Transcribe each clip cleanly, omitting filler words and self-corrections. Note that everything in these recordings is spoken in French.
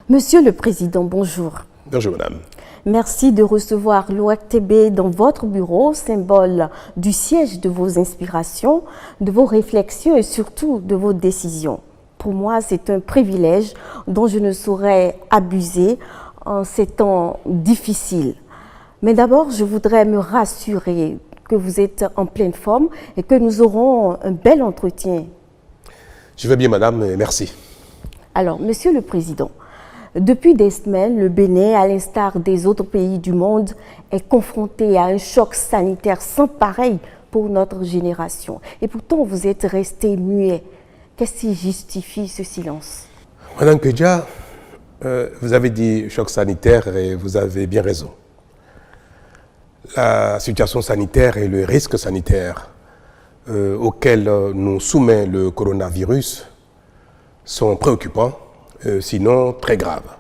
Monsieur le Président, bonjour. Bonjour madame. Merci de recevoir l'ORTB dans votre bureau, symbole du siège de vos inspirations, de vos réflexions et surtout de vos décisions. Pour moi, c'est un privilège dont je ne saurais abuser en ces temps difficiles. Mais d'abord, je voudrais me rassurer que vous êtes en pleine forme et que nous aurons un bel entretien. Je vais bien madame et merci. Alors, Monsieur le Président, depuis des semaines, le Bénin, à l'instar des autres pays du monde, est confronté à un choc sanitaire sans pareil pour notre génération. Et pourtant, vous êtes resté muet. Qu'est-ce qui justifie ce silence? Madame Kedja, vous avez dit choc sanitaire et vous avez bien raison. La situation sanitaire et le risque sanitaire auquel nous soumet le coronavirus sont préoccupants, sinon très graves.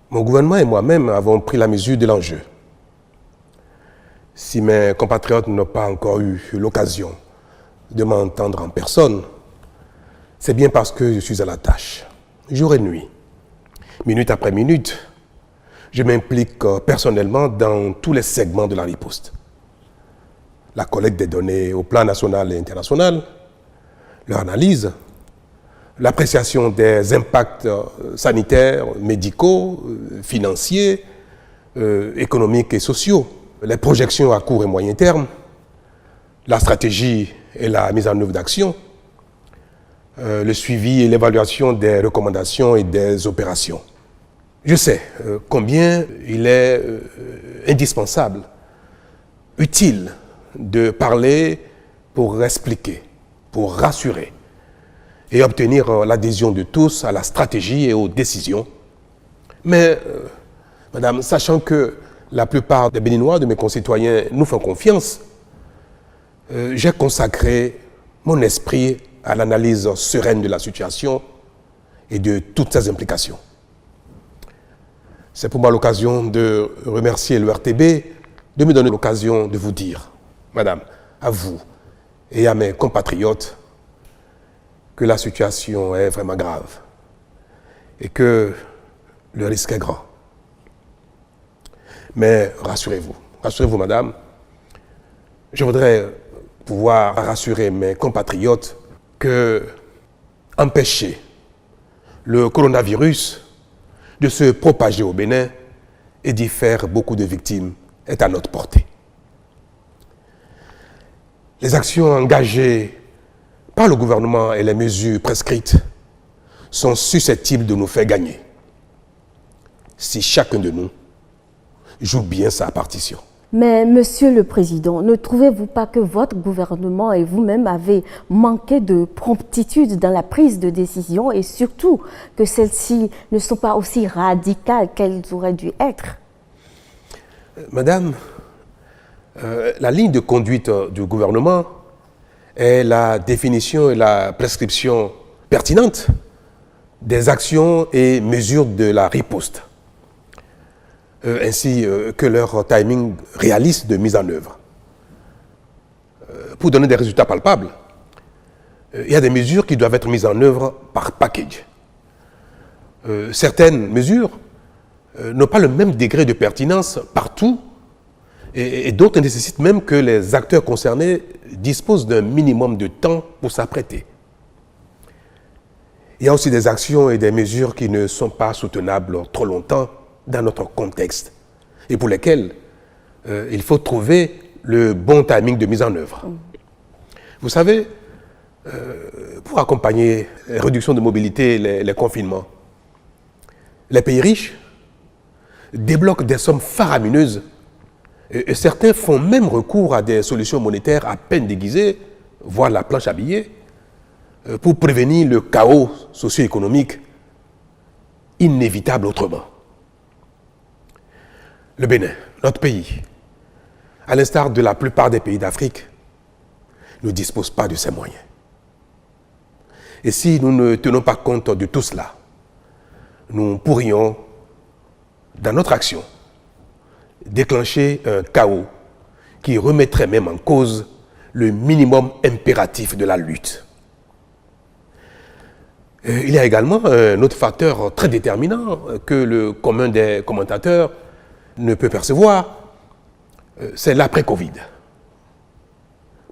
Mon gouvernement et moi-même avons pris la mesure de l'enjeu. Si mes compatriotes n'ont pas encore eu l'occasion de m'entendre en personne, c'est bien parce que je suis à la tâche, jour et nuit, minute après minute. Je m'implique personnellement dans tous les segments de la riposte. La collecte des données au plan national et international, leur analyse, l'appréciation des impacts sanitaires, médicaux, financiers, économiques et sociaux, les projections à court et moyen terme, la stratégie et la mise en œuvre d'actions, le suivi et l'évaluation des recommandations et des opérations. Je sais combien il est indispensable, utile de parler pour expliquer, pour rassurer et obtenir l'adhésion de tous à la stratégie et aux décisions. Mais, madame, sachant que la plupart des Béninois, de mes concitoyens, nous font confiance, j'ai consacré mon esprit à l'analyse sereine de la situation et de toutes ses implications. C'est pour moi l'occasion de remercier l'ORTB de me donner l'occasion de vous dire, madame, à vous et à mes compatriotes, que la situation est vraiment grave et que le risque est grand. Mais rassurez-vous madame, je voudrais pouvoir rassurer mes compatriotes que empêcher le coronavirus de se propager au Bénin et d'y faire beaucoup de victimes est à notre portée. Les actions engagées par le gouvernement et les mesures prescrites sont susceptibles de nous faire gagner si chacun de nous joue bien sa partition. Mais, Monsieur le Président, ne trouvez-vous pas que votre gouvernement et vous-même avez manqué de promptitude dans la prise de décision et surtout que celles-ci ne sont pas aussi radicales qu'elles auraient dû être? Madame, la ligne de conduite du gouvernement est la définition et la prescription pertinente des actions et mesures de la riposte, ainsi que leur timing réaliste de mise en œuvre. Pour donner des résultats palpables, il y a des mesures qui doivent être mises en œuvre par package. Certaines mesures n'ont pas le même degré de pertinence partout et d'autres nécessitent même que les acteurs concernés disposent d'un minimum de temps pour s'apprêter. Il y a aussi des actions et des mesures qui ne sont pas soutenables trop longtemps dans notre contexte et pour lesquelles il faut trouver le bon timing de mise en œuvre. Vous savez, pour accompagner les réductions de mobilité et les confinements, les pays riches débloquent des sommes faramineuses et certains font même recours à des solutions monétaires à peine déguisées, voire la planche à billets, pour prévenir le chaos socio-économique inévitable autrement. Le Bénin, notre pays, à l'instar de la plupart des pays d'Afrique, ne dispose pas de ces moyens. Et si nous ne tenons pas compte de tout cela, nous pourrions, dans notre action, déclencher un chaos qui remettrait même en cause le minimum impératif de la lutte. Il y a également un autre facteur très déterminant que le commun des commentateurs ne peut percevoir, c'est l'après-Covid.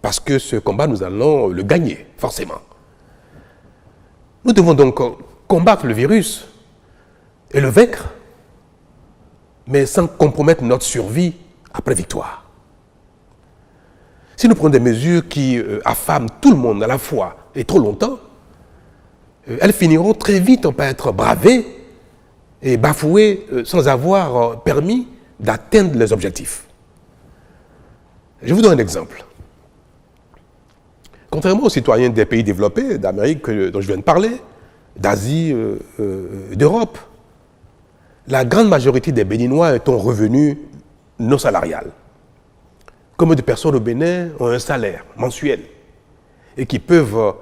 Parce que ce combat, nous allons le gagner, forcément. Nous devons donc combattre le virus et le vaincre, mais sans compromettre notre survie après victoire. Si nous prenons des mesures qui affament tout le monde à la fois et trop longtemps, elles finiront très vite par être bravées et bafouées sans avoir permis d'atteindre les objectifs. Je vous donne un exemple. Contrairement aux citoyens des pays développés, d'Amérique dont je viens de parler, d'Asie, d'Europe, la grande majorité des Béninois ont un revenu non salarial. Combien de personnes au Bénin ont un salaire mensuel et qui peuvent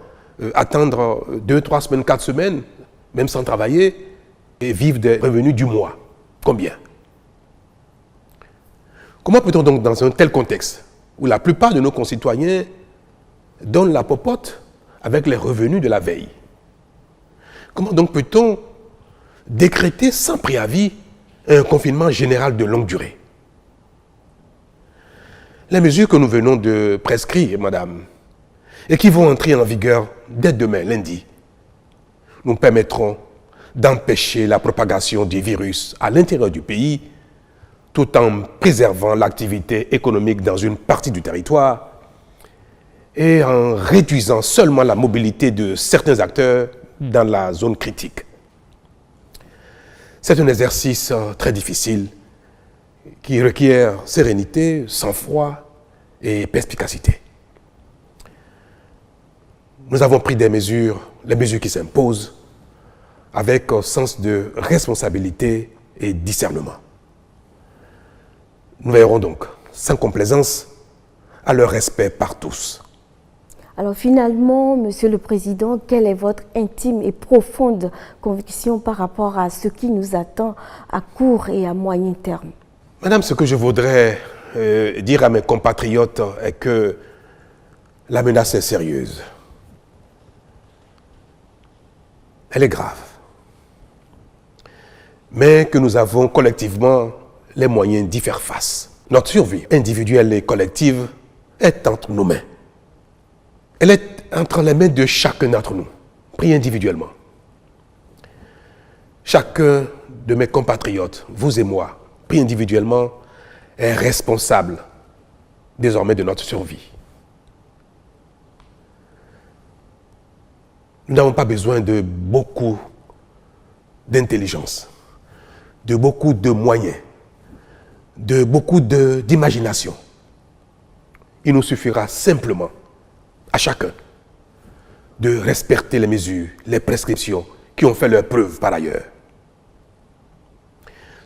attendre 2, 3 semaines, 4 semaines, même sans travailler, et vivre des revenus du mois? Combien? Comment peut-on donc, dans un tel contexte, où la plupart de nos concitoyens donnent la popote avec les revenus de la veille, comment donc peut-on décréter sans préavis un confinement général de longue durée? Les mesures que nous venons de prescrire, madame, et qui vont entrer en vigueur dès demain, lundi, nous permettront d'empêcher la propagation du virus à l'intérieur du pays, tout en préservant l'activité économique dans une partie du territoire et en réduisant seulement la mobilité de certains acteurs dans la zone critique. C'est un exercice très difficile qui requiert sérénité, sang-froid et perspicacité. Nous avons pris des mesures, les mesures qui s'imposent, avec un sens de responsabilité et discernement. Nous veillerons donc, sans complaisance, à leur respect par tous. Alors finalement, Monsieur le Président, quelle est votre intime et profonde conviction par rapport à ce qui nous attend à court et à moyen terme? Madame, ce que je voudrais dire à mes compatriotes est que la menace est sérieuse. Elle est grave. Mais que nous avons collectivement les moyens d'y faire face. Notre survie individuelle et collective est entre nos mains. Elle est entre les mains de chacun d'entre nous, pris individuellement. Chacun de mes compatriotes, vous et moi, pris individuellement, est responsable désormais de notre survie. Nous n'avons pas besoin de beaucoup d'intelligence, de beaucoup de moyens, de beaucoup d'imagination. Il nous suffira simplement à chacun de respecter les mesures, les prescriptions qui ont fait leur preuve par ailleurs.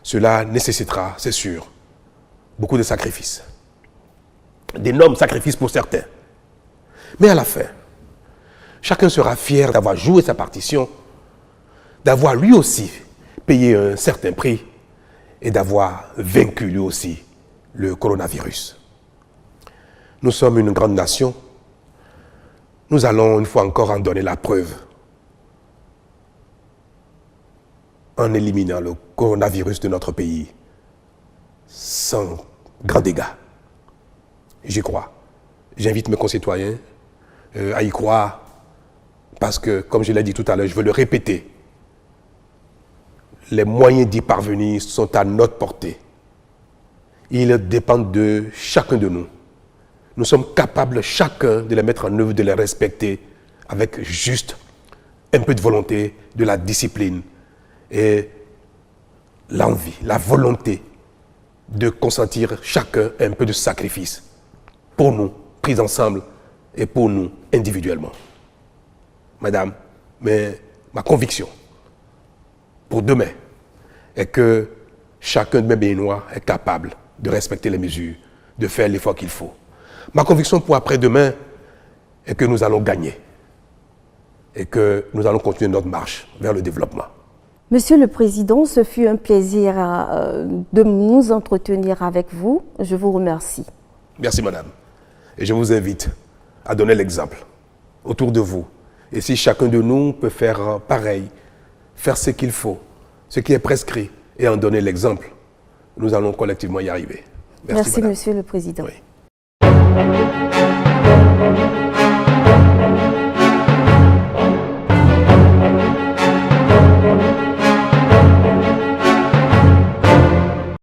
Cela nécessitera, c'est sûr, beaucoup de sacrifices. D'énormes sacrifices pour certains. Mais à la fin, chacun sera fier d'avoir joué sa partition, d'avoir lui aussi payé un certain prix et d'avoir vaincu lui aussi le coronavirus. Nous sommes une grande nation. Nous allons une fois encore en donner la preuve en éliminant le coronavirus de notre pays sans grand dégât. J'y crois. J'invite mes concitoyens à y croire parce que, comme je l'ai dit tout à l'heure, je veux le répéter, les moyens d'y parvenir sont à notre portée. Ils dépendent de chacun de nous. Nous sommes capables chacun de les mettre en œuvre, de les respecter avec juste un peu de volonté, de la discipline et l'envie, la volonté de consentir chacun un peu de sacrifice pour nous, pris ensemble, et pour nous individuellement. Madame, mais ma conviction pour demain est que chacun de mes Béninois est capable de respecter les mesures, de faire l'effort qu'il faut. Ma conviction pour après-demain est que nous allons gagner et que nous allons continuer notre marche vers le développement. Monsieur le Président, ce fut un plaisir de nous entretenir avec vous. Je vous remercie. Merci, madame. Et je vous invite à donner l'exemple autour de vous. Et si chacun de nous peut faire pareil, faire ce qu'il faut, ce qui est prescrit, et en donner l'exemple, nous allons collectivement y arriver. Merci, madame. Monsieur le Président. Oui.